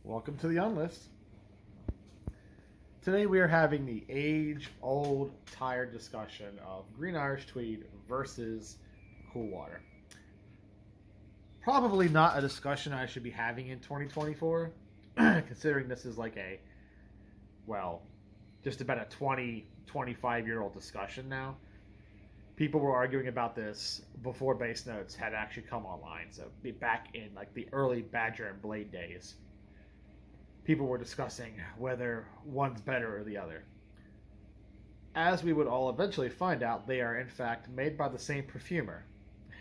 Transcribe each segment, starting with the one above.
Welcome to the Unlist. Today we are having the age-old, tired discussion of Green Irish Tweed versus Cool Water. Probably not a discussion I should be having in 2024, considering this is like just about a 20, 25-year-old discussion now. People were arguing about this before base notes had actually come online, so back in like the early Badger and Blade days. People were discussing whether one's better or the other. As we would all eventually find out, they are in fact made by the same perfumer.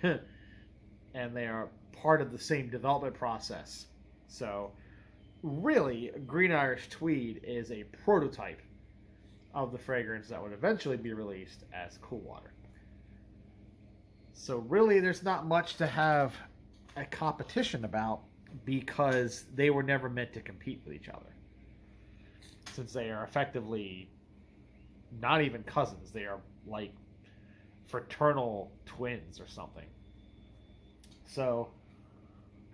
And they are part of the same development process. So, really, Green Irish Tweed is a prototype of the fragrance that would eventually be released as Cool Water. So, really, there's not much to have a competition about, because they were never meant to compete with each other. Since they are effectively not even cousins, they are like fraternal twins or something. So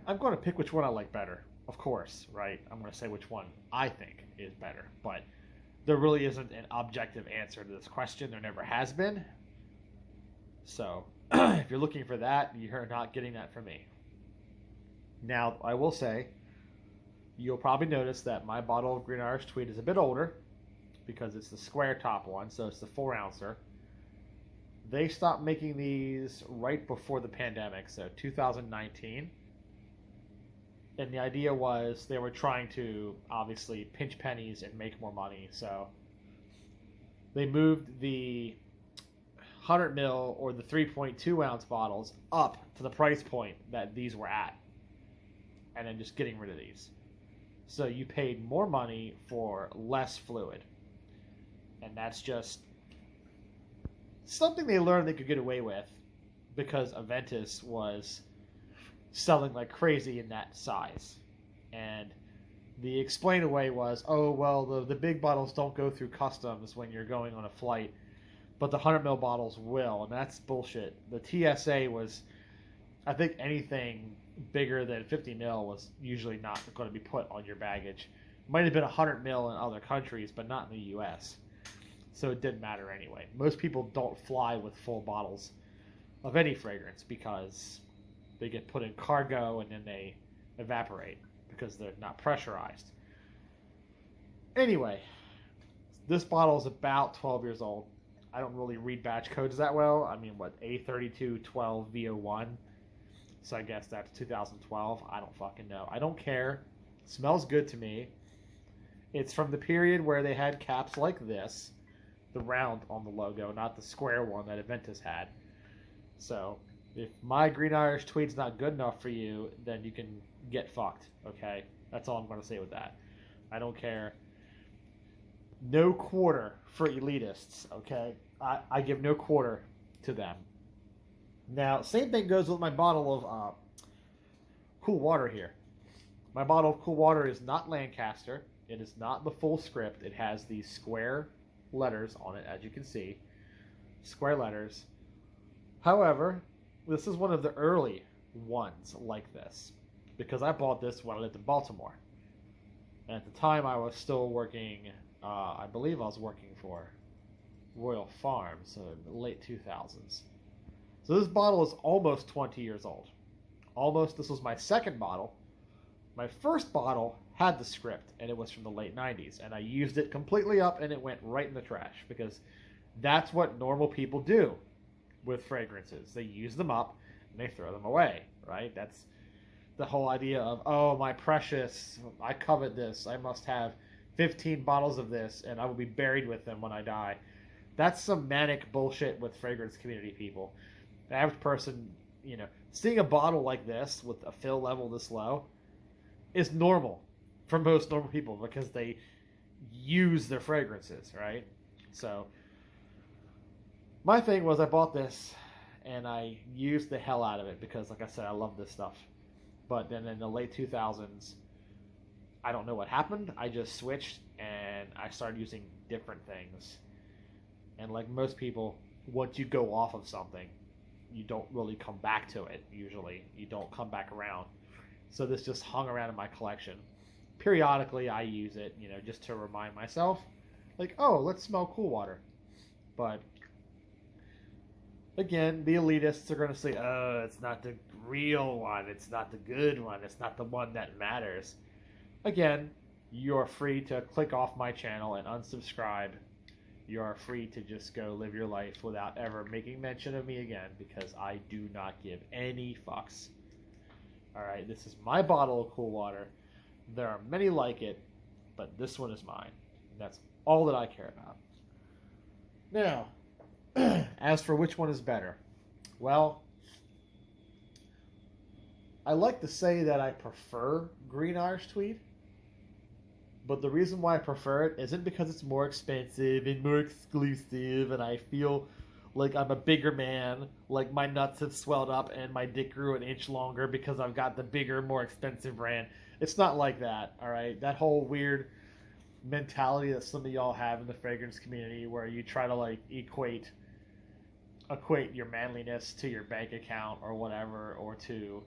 I'm going to pick which one I like better, of course, right? I'm going to say which one I think is better, but there really isn't an objective answer to this question. There never has been. So if you're looking for that, you're not getting that from me. Now, I will say, you'll probably notice that my bottle of Green Irish Tweed is a bit older because it's the square top one, so it's the 4-ouncer. They stopped making these right before the pandemic, so 2019. And the idea was they were trying to obviously pinch pennies and make more money, so they moved the 100 ml or the 3.2 ounce bottles up to the price point that these were at, and then just getting rid of these. So you paid more money for less fluid. And that's just something they learned they could get away with because Aventus was selling like crazy in that size. And the explain away was, oh, well, the big bottles don't go through customs when you're going on a flight, but the 100 ml bottles will. And that's bullshit. The TSA was, I think anything bigger than 50 mil was usually not going to be put on your baggage. Might have been 100 mil in other countries, but not in the US. So it didn't matter anyway. Most people don't fly with full bottles of any fragrance because they get put in cargo and then they evaporate because they're not pressurized. Anyway, this bottle is about 12 years old. I don't really read batch codes that well. I mean, what, A3212V01? So I guess that's 2012. I don't fucking know. I don't care. It smells good to me. It's from the period where they had caps like this, the round on the logo, not the square one that Aventus had. So if my Green Irish Tweed's not good enough for you, then you can get fucked, okay? That's all I'm going to say with that. I don't care. No quarter for elitists, okay? I give no quarter to them. Now, same thing goes with my bottle of Cool Water here. My bottle of Cool Water is not Lancaster. It is not the full script. It has these square letters on it, as you can see. Square letters. However, this is one of the early ones like this, because I bought this when I lived in Baltimore. And at the time, I was still working, I believe I was working for Royal Farms, so in the late 2000s. So this bottle is almost 20 years old. Almost. This was my second bottle. My first bottle had the script, and it was from the late 90s. And I used it completely up, and it went right in the trash, because that's what normal people do with fragrances. They use them up, and they throw them away, right? That's the whole idea of, oh, my precious, I covet this. I must have 15 bottles of this, and I will be buried with them when I die. That's some manic bullshit with fragrance community people. The average person, seeing a bottle like this with a fill level this low is normal for most normal people because they use their fragrances, right? So my thing was I bought this and I used the hell out of it because, like I said, I love this stuff. But then in the late 2000s, I don't know what happened. I just switched and I started using different things. And like most people, once you go off of something, you don't really come back to it, usually. You don't come back around. So this just hung around in my collection periodically I use it, you know, just to remind myself, like, oh, let's smell cool water. But again, the elitists are going to say, oh, it's not the real one, it's not the good one, it's not the one that matters. Again, you're free to click off my channel and unsubscribe. You are free to just go live your life without ever making mention of me again, because I do not give any fucks. Alright, this is my bottle of cool water. There are many like it, but this one is mine. And that's all that I care about. Now, as for which one is better, well, I like to say that I prefer Green Irish Tweed, but the reason why I prefer it isn't because it's more expensive and more exclusive and I feel like I'm a bigger man, like my nuts have swelled up and my dick grew an inch longer because I've got the bigger, more expensive brand. It's not like that, all right? That whole weird mentality that some of y'all have in the fragrance community where you try to like equate your manliness to your bank account or whatever, or to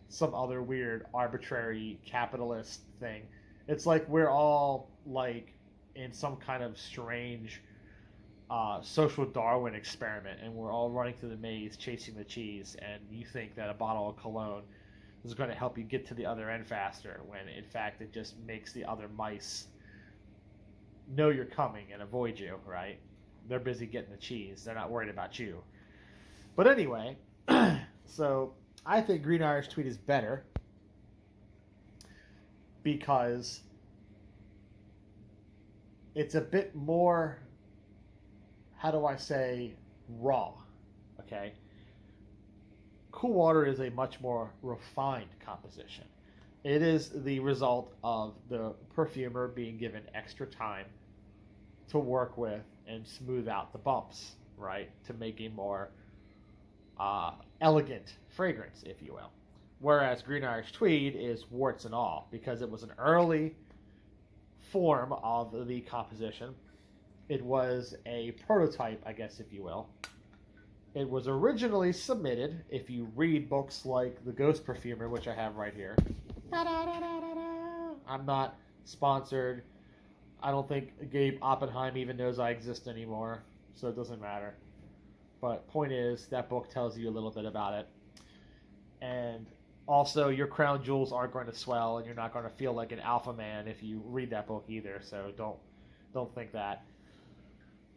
some other weird arbitrary capitalist thing. It's like we're all like in some kind of strange social Darwin experiment, and we're all running through the maze chasing the cheese, and you think that a bottle of cologne is going to help you get to the other end faster, when in fact it just makes the other mice know you're coming and avoid you, right? They're busy getting the cheese. They're not worried about you. But anyway, so I think Green Irish Tweed is better because it's a bit more, how do I say, raw, okay? Cool water is a much more refined composition. It is the result of the perfumer being given extra time to work with and smooth out the bumps, right? To make a more elegant fragrance, if you will. Whereas Green Irish Tweed is warts and all, because it was an early form of the composition. It was a prototype, I guess, if you will. It was originally submitted, if you read books like The Ghost Perfumer, which I have right here. I'm not sponsored. I don't think Gabe Oppenheim even knows I exist anymore, so it doesn't matter. But point is, that book tells you a little bit about it. And also, your crown jewels aren't going to swell, and you're not going to feel like an alpha man if you read that book either, so don't think that.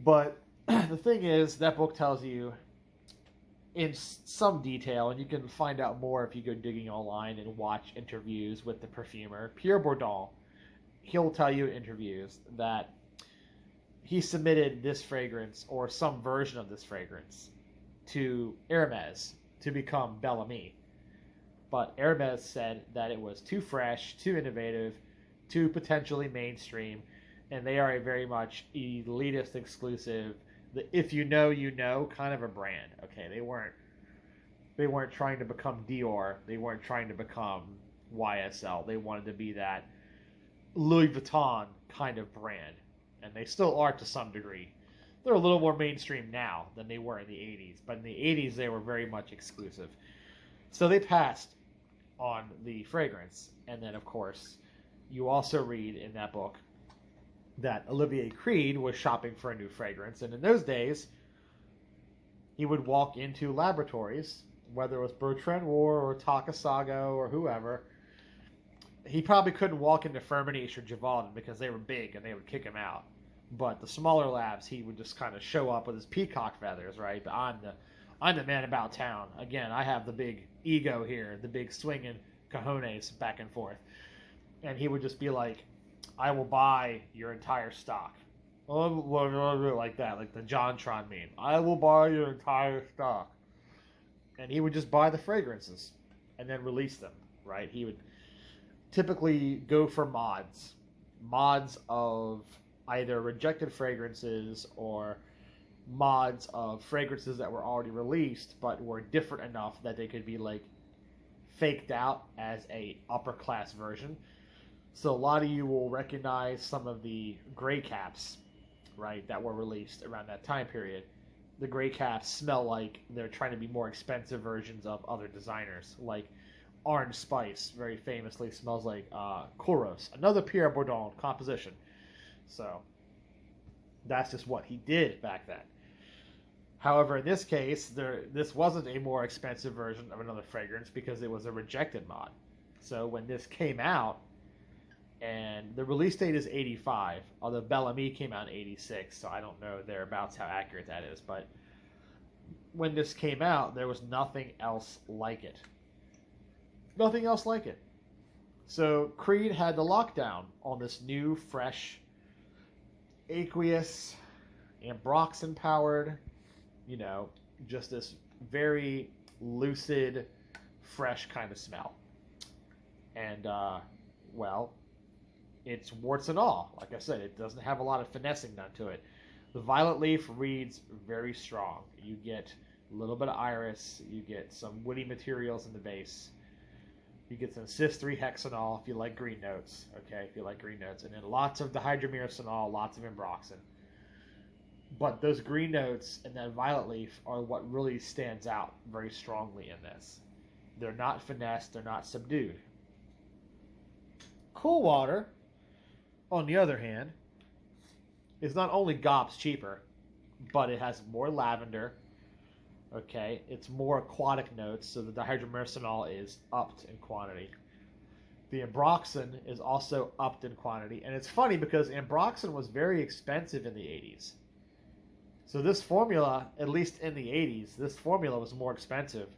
But the thing is, that book tells you in some detail, and you can find out more if you go digging online and watch interviews with the perfumer, Pierre Bourdon. He'll tell you in interviews that he submitted this fragrance, or some version of this fragrance, to Hermes to become Bel Ami. But Hermes said that it was too fresh, too innovative, too potentially mainstream, and they are a very much elitist, exclusive, the if you know, you know kind of a brand. Okay, they weren't trying to become Dior. They weren't trying to become YSL. They wanted to be that Louis Vuitton kind of brand, and they still are to some degree. They're a little more mainstream now than they were in the 80s, but in the 80s they were very much exclusive. So they passed on the fragrance, and then of course you also read in that book that Olivier Creed was shopping for a new fragrance, and in those days he would walk into laboratories, whether it was Bertrand Rohr or Takasago or whoever. He probably couldn't walk into Firmenich or Givaudan because they were big and they would kick him out. But the smaller labs, he would just kind of show up with his peacock feathers, right? But I'm the man about town. Again, I have the big ego here, the big swinging cojones back and forth. And he would just be like, I will buy your entire stock. Like that, like the JonTron meme. I will buy your entire stock. And he would just buy the fragrances and then release them, right? He would typically go for mods of either rejected fragrances or mods of fragrances that were already released but were different enough that they could be like faked out as a upper class version. So a lot of you will recognize some of the gray caps, right, that were released around that time period. The gray caps smell like they're trying to be more expensive versions of other designers, like orange spice, very famously smells like Kouros, another Pierre Bourdon composition. So that's just what he did back then. However, in this case, this wasn't a more expensive version of another fragrance because it was a rejected mod. So when this came out, and the release date is 85, although Bellamy came out in 86, so I don't know thereabouts how accurate that is, but when this came out, there was nothing else like it. Nothing else like it. So Creed had the lockdown on this new, fresh, aqueous, ambroxan-powered, you know, just this very lucid, fresh kind of smell. And, well, it's warts and all. Like I said, it doesn't have a lot of finessing done to it. The violet leaf reads very strong. You get a little bit of iris. You get some woody materials in the base. You get some cis-3-hexanol if you like green notes. Okay, if you like green notes. And then lots of dihydramyrosinol, lots of ambroxan. But those green notes and that violet leaf are what really stands out very strongly in this. They're not finessed. They're not subdued. Cool Water, on the other hand, is not only gobs cheaper, but it has more lavender. Okay, it's more aquatic notes, so the dihydramyrosinol is upped in quantity. The ambroxan is also upped in quantity, and it's funny because ambroxan was very expensive in the 80s. So this formula, at least in the 80s, this formula was more expensive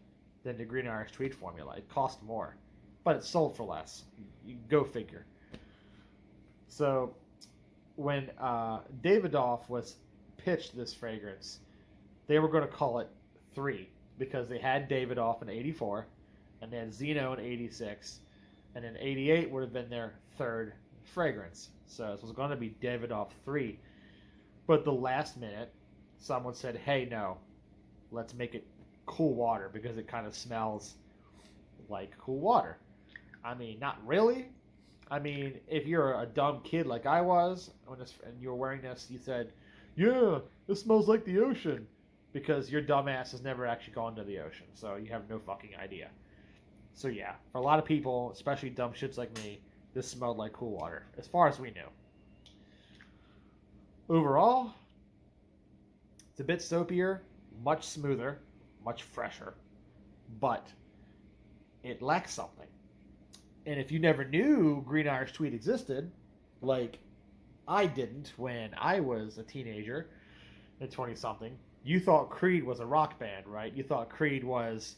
than the Green Irish Tweed formula. It cost more, but it sold for less. You go figure. So when Davidoff was pitched this fragrance, they were going to call it 3 because they had Davidoff in 84, and they had Zeno in 86, and then 88 would have been their third fragrance. So it was going to be Davidoff 3. But the last minute, someone said, hey, no, let's make it Cool Water because it kind of smells like cool water. I mean, not really. I mean, if you're a dumb kid like I was, and you were wearing this, you said, yeah, this smells like the ocean, because your dumbass has never actually gone to the ocean, so you have no fucking idea. So yeah, for a lot of people, especially dumb shits like me, this smelled like cool water, as far as we knew. Overall, it's a bit soapier, much smoother, much fresher, but it lacks something. And if you never knew Green Irish Tweed existed, like I didn't when I was a teenager at 20-something, you thought Creed was a rock band, right? You thought Creed was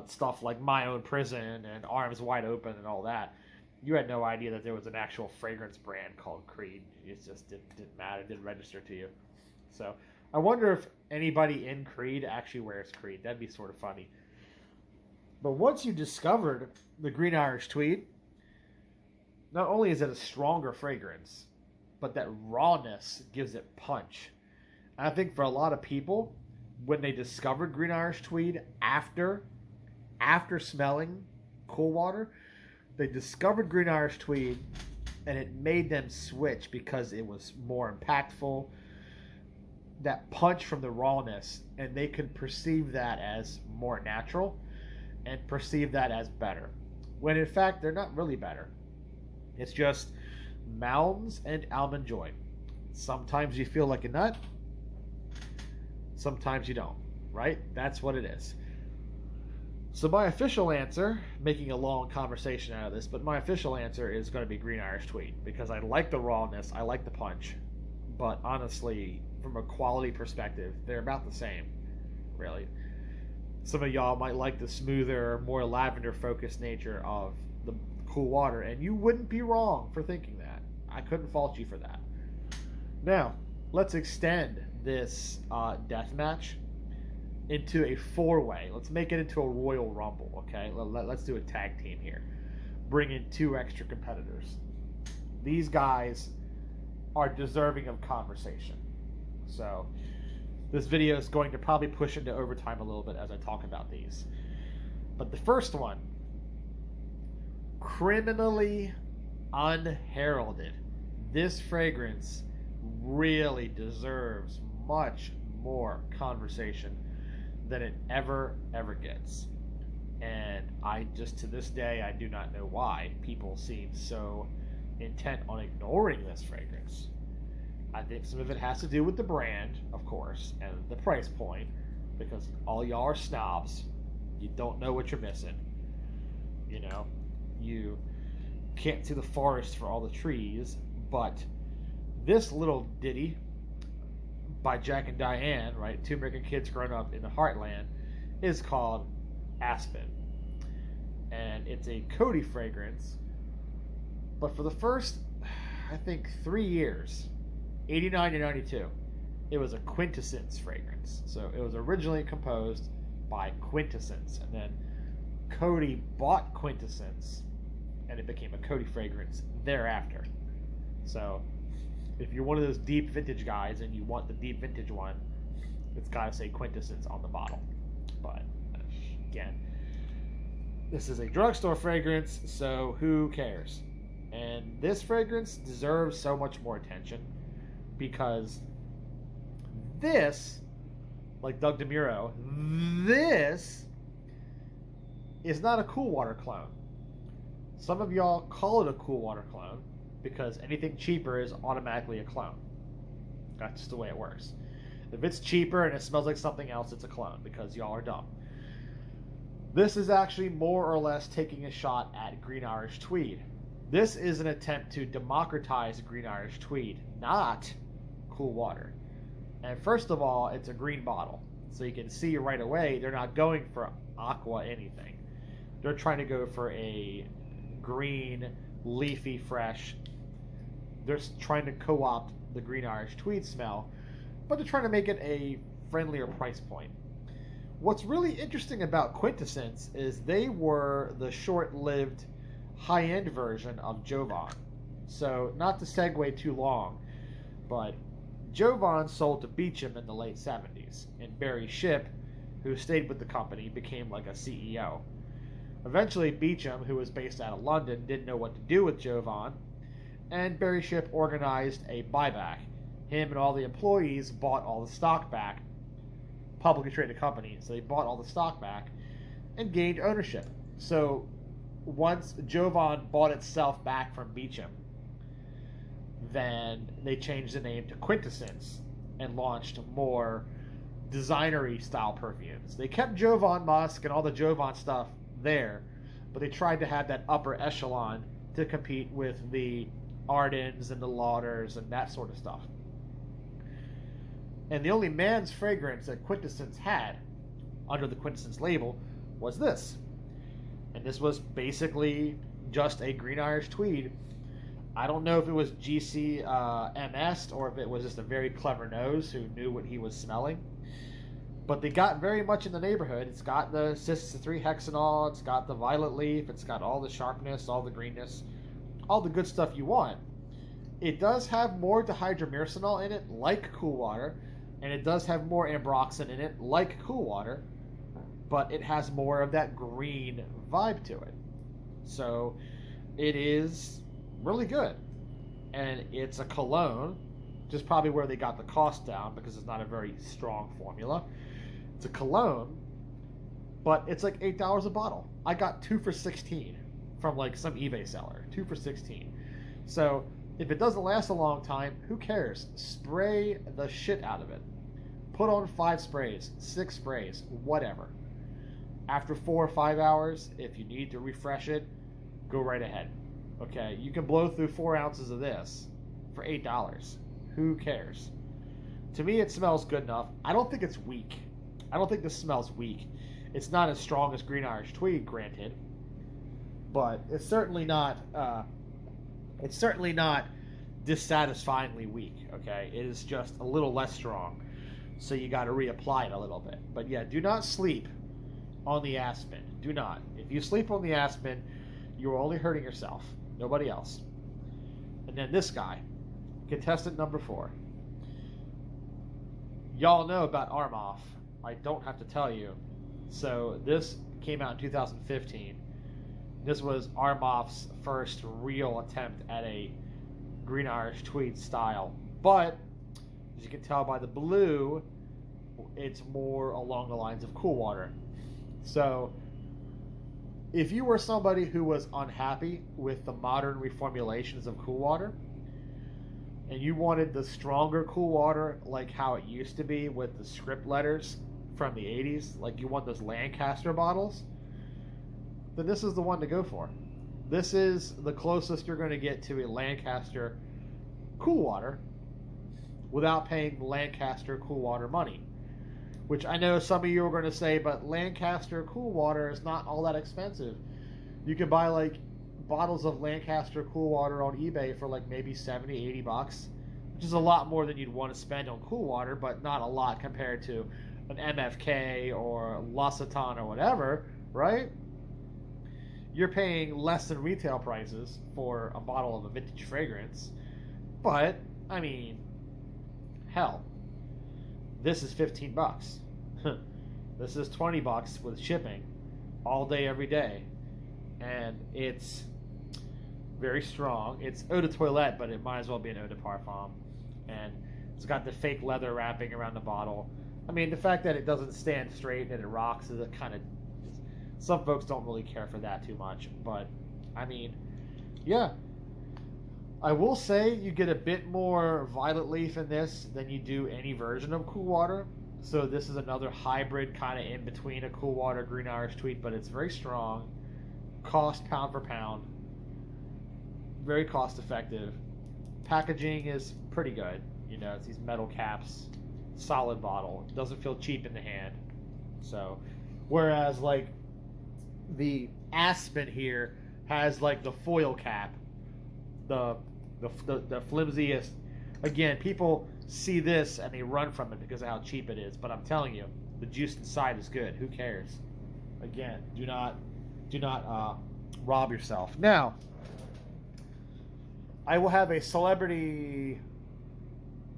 stuff like My Own Prison and Arms Wide Open and all that. You had no idea that there was an actual fragrance brand called Creed. It just didn't matter. It didn't register to you. So I wonder if anybody in Creed actually wears Creed. That'd be sort of funny. But once you discovered the Green Irish Tweed, not only is it a stronger fragrance, but that rawness gives it punch. And I think for a lot of people, when they discovered Green Irish Tweed after smelling Cool Water, they discovered Green Irish Tweed, and it made them switch because it was more impactful, that punch from the rawness, and they could perceive that as more natural and perceive that as better. When in fact, they're not really better. It's just mounds and almond joy. Sometimes you feel like a nut, sometimes you don't, right? That's what it is. So my official answer, making a long conversation out of this, but my official answer is going to be Green Irish Tweed, because I like the rawness, I like the punch, but honestly, from a quality perspective, they're about the same, really. Some of y'all might like the smoother, more lavender-focused nature of the Cool Water, and you wouldn't be wrong for thinking that. I couldn't fault you for that. Now, let's extend this death match into a 4-way. Let's make it into a Royal Rumble, okay? Let's do a tag team here. Bring in 2 extra competitors. These guys are deserving of conversation. So this video is going to probably push into overtime a little bit as I talk about these. But the first one, criminally unheralded. This fragrance really deserves much more conversation than it ever gets. And I just, to this day, I do not know why people seem so intent on ignoring this fragrance. I think some of it has to do with the brand, of course, and the price point, because all y'all are snobs. You don't know what you're missing. You know, you can't see the forest for all the trees, but this little ditty by Jack and Diane, right, two American kids growing up in the heartland, is called Aspen. And it's a Cody fragrance, but for the first, I think, 3 years, 89 to 92, it was a Quintessence fragrance. So it was originally composed by Quintessence, and then Cody bought Quintessence, and it became a Cody fragrance thereafter. So if you're one of those deep vintage guys and you want the deep vintage one, it's got to say Quintessence on the bottle. But again, this is a drugstore fragrance, so who cares? And this fragrance deserves so much more attention because this, like Doug DeMuro, this is not a Cool Water clone. Some of y'all call it a Cool Water clone because anything cheaper is automatically a clone. That's just the way it works. If it's cheaper and it smells like something else, it's a clone because y'all are dumb. This is actually more or less taking a shot at Green Irish Tweed. This is an attempt to democratize Green Irish Tweed, not Cool Water. And first of all, it's a green bottle. So you can see right away they're not going for aqua anything. They're trying to go for a green, leafy, fresh. They're trying to co-opt the Green Irish Tweed smell, but they're trying to make it a friendlier price point. What's really interesting about Quintessence is they were the short-lived high-end version of Jovan. So, not to segue too long, but Jovan sold to Beecham in the late 70s, and Barry Shipp, who stayed with the company, became like a CEO. Eventually, Beecham, who was based out of London, didn't know what to do with Jovan, and Barry Shipp organized a buyback. Him and all the employees bought all the stock back, publicly traded company, so they bought all the stock back and gained ownership. So once Jovan bought itself back from Beecham, then they changed the name to Quintessence and launched more designery style perfumes. They kept Jovan Musk and all the Jovan stuff there, but they tried to have that upper echelon to compete with the Ardens and the Lauders and that sort of stuff. And the only man's fragrance that Quintessence had under the Quintessence label was this. And this was basically just a Green Irish Tweed. I don't know if it was GC MS or if it was just a very clever nose who knew what he was smelling. But they got very much in the neighborhood. It's got the cis-3-hexanol, it's got the violet leaf, it's got all the sharpness, all the greenness, all the good stuff you want. It does have more dihydromercinol in it, like Cool Water, and it does have more ambroxan in it, like Cool Water, but it has more of that green vibe to it. So it is really good. And it's a cologne, which is probably where they got the cost down because it's not a very strong formula. It's a cologne, but it's like $8 a bottle. I got 2 for $16 from like some eBay seller. 2 for $16. So if it doesn't last a long time, who cares? Spray the shit out of it. Put on 5 sprays, 6 sprays, whatever. After 4 or 5 hours, if you need to refresh it, go right ahead. Okay, you can blow through 4 ounces of this for $8. Who cares? To me, it smells good enough. I don't think it's weak. I don't think this smells weak. It's not as strong as Green Irish Tweed, granted, but it's certainly not. It's certainly not dissatisfyingly weak. Okay, it is just a little less strong, so you got to reapply it a little bit. But yeah, do not sleep on the Aspen. Do not. If you sleep on the Aspen, you're only hurting yourself. Nobody else. And then this guy, contestant number 4. Y'all know about Armoff. I don't have to tell you. So this came out in 2015. This was Armoff's first real attempt at a Green Irish Tweed style. But, as you can tell by the blue, it's more along the lines of Cool Water. So, If you were somebody who was unhappy with the modern reformulations of Cool Water, and you wanted the stronger Cool Water like how it used to be with the script letters from the 80s, like you want those Lancaster bottles, then this is the one to go for. This is the closest you're going to get to a Lancaster Cool Water without paying Lancaster Cool Water money. Which I know some of you are going to say, but Lancaster Cool Water is not all that expensive. You can buy like bottles of Lancaster Cool Water on eBay for like maybe 70, 80 bucks, which is a lot more than you'd want to spend on Cool Water, but not a lot compared to an MFK or L'Occitane or whatever, right? You're paying less than retail prices for a bottle of a vintage fragrance, but I mean, hell, this is 15 bucks. This is 20 bucks with shipping all day, every day. And it's very strong. It's eau de toilette, but it might as well be an eau de parfum. And it's got the fake leather wrapping around the bottle. I mean, the fact that it doesn't stand straight and it rocks is a kind of... Some folks don't really care for that too much. But, I mean, yeah. I will say you get a bit more violet leaf in this than you do any version of Cool Water. So this is another hybrid kind of in between a Cool Water Green Irish Tweed, but it's very strong. Cost pound for pound. Very cost effective. Packaging is pretty good. You know, it's these metal caps. Solid bottle. It doesn't feel cheap in the hand. So, whereas like the Aspen here has like the foil cap. The flimsiest. Again, people see this and they run from it because of how cheap it is. But I'm telling you, the juice inside is good. Who cares? Again, do not rob yourself. Now, I will have a celebrity.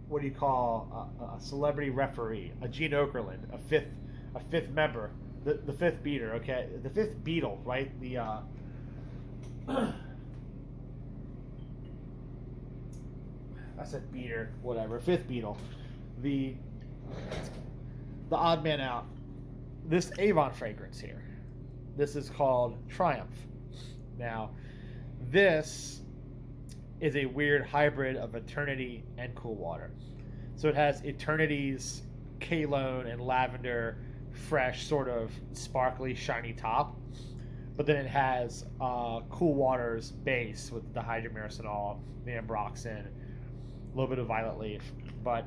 What do you call a celebrity referee? A Gene Okerlund, a fifth member, the fifth beater. Okay, the fifth Beatle, right? The I said beater, whatever. Fifth Beatle, the odd man out. This Avon fragrance here. This is called Triumph. Now, this is a weird hybrid of Eternity and Cool Water. So it has Eternity's cologne and lavender, fresh, sort of sparkly, shiny top. But then it has Cool Water's base with the hydromyrocinol, the ambroxan, a little bit of violet leaf, but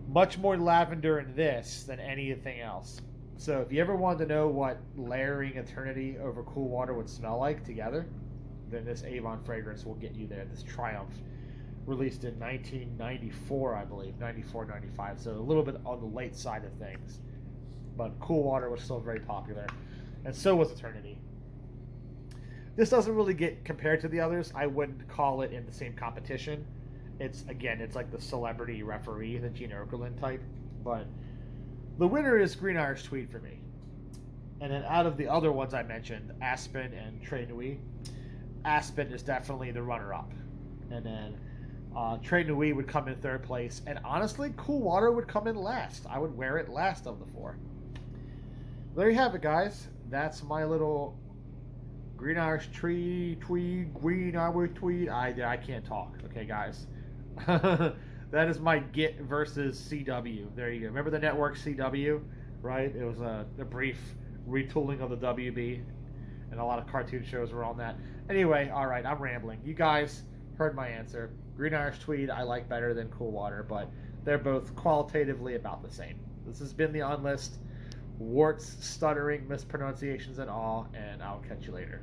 much more lavender in this than anything else. So if you ever wanted to know what layering Eternity over Cool Water would smell like together, then this Avon fragrance will get you there. This Triumph, released in 1994, I believe, 94, 95, so a little bit on the late side of things. But Cool Water was still very popular, and so was Eternity. This doesn't really get compared to the others. I wouldn't call it in the same competition. It's like the celebrity referee, the Gene Okerlund type. But the winner is Green Irish Tweed for me. And then out of the other ones I mentioned, Aspen and Très Nuit, Aspen is definitely the runner-up. And then Très Nuit would come in third place. And honestly, Cool Water would come in last. I would wear it last of the four. There you have it, guys. That's my little Green Irish Tweed, Green Irish Tweed. I can't talk. Okay, guys. That is my Git versus CW. There you go. Remember the network CW, right? It was a brief retooling of the WB, and a lot of cartoon shows were on that. Anyway, all right, I'm rambling. You guys heard my answer. Green Irish Tweed I like better than Cool Water, but they're both qualitatively about the same. This has been the On List. Warts, stuttering, mispronunciations, and all, and I'll catch you later.